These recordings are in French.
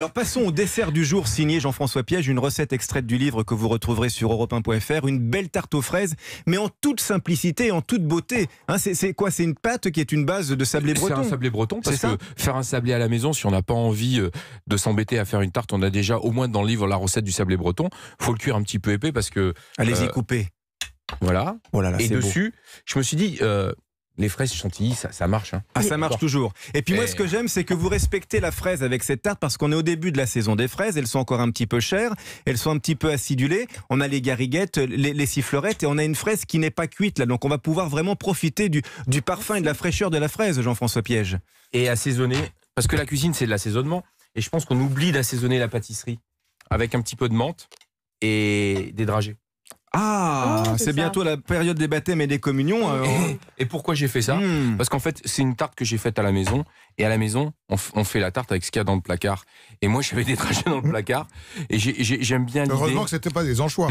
Alors passons au dessert du jour signé Jean-François Piège, une recette extraite du livre que vous retrouverez sur europe1.fr, une belle tarte aux fraises, mais en toute simplicité et en toute beauté. Hein, c'est quoi? C'est une pâte qui est une base de sablé breton. C'est un sablé breton, parce que faire un sablé à la maison, si on n'a pas envie de s'embêter à faire une tarte, on a déjà au moins dans le livre la recette du sablé breton. Il faut le cuire un petit peu épais parce que... Allez-y, coupez. Voilà. Oh là là, et dessus, beau. Je me suis dit... les fraises chantilly, ça marche. Hein. Ah, ça marche toujours. Et puis moi, ce que j'aime, c'est que vous respectez la fraise avec cette tarte, parce qu'on est au début de la saison des fraises. Elles sont encore un petit peu chères, elles sont un petit peu acidulées. On a les gariguettes, les sifflerettes, et on a une fraise qui n'est pas cuite là. Donc on va pouvoir vraiment profiter du parfum et de la fraîcheur de la fraise, Jean-François Piège. Et assaisonner, parce que la cuisine, c'est de l'assaisonnement. Et je pense qu'on oublie d'assaisonner la pâtisserie avec un petit peu de menthe et des dragées. Ah, c'est bientôt la période des baptêmes et des communions. Et pourquoi j'ai fait ça? Parce qu'en fait, c'est une tarte que j'ai faite à la maison. Et à la maison, on fait la tarte avec ce qu'il y a dans le placard. Et moi, j'avais des dragées dans le placard. Et j'aime bien l'idée. Heureusement que c'était pas des anchois.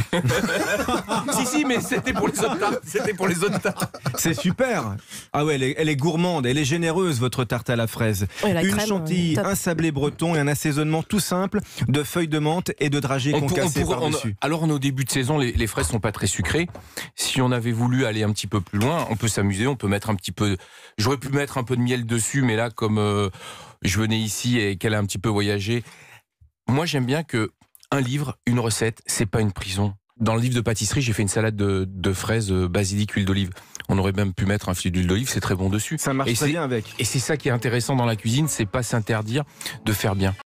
si, mais c'était pour les autres tartes. C'était pour les autres tartes. C'est super. Ah ouais, elle est gourmande, elle est généreuse, votre tarte à la fraise. Une chantilly, un sablé breton et un assaisonnement tout simple de feuilles de menthe et de dragées concassées par-dessus. Alors, on est au début de saison, les fraises sont pas très sucrées. Si on avait voulu aller un petit peu plus loin, on peut s'amuser, on peut mettre un petit peu... J'aurais pu mettre un peu de miel dessus, mais là, comme je venais ici et qu'elle a un petit peu voyagé, moi j'aime bien que un livre, une recette, c'est pas une prison. Dans le livre de pâtisserie, j'ai fait une salade de fraises, basilic, huile d'olive. On aurait même pu mettre un filet d'huile d'olive, c'est très bon dessus. Ça marche très bien avec. Et c'est ça qui est intéressant dans la cuisine, c'est pas s'interdire de faire bien.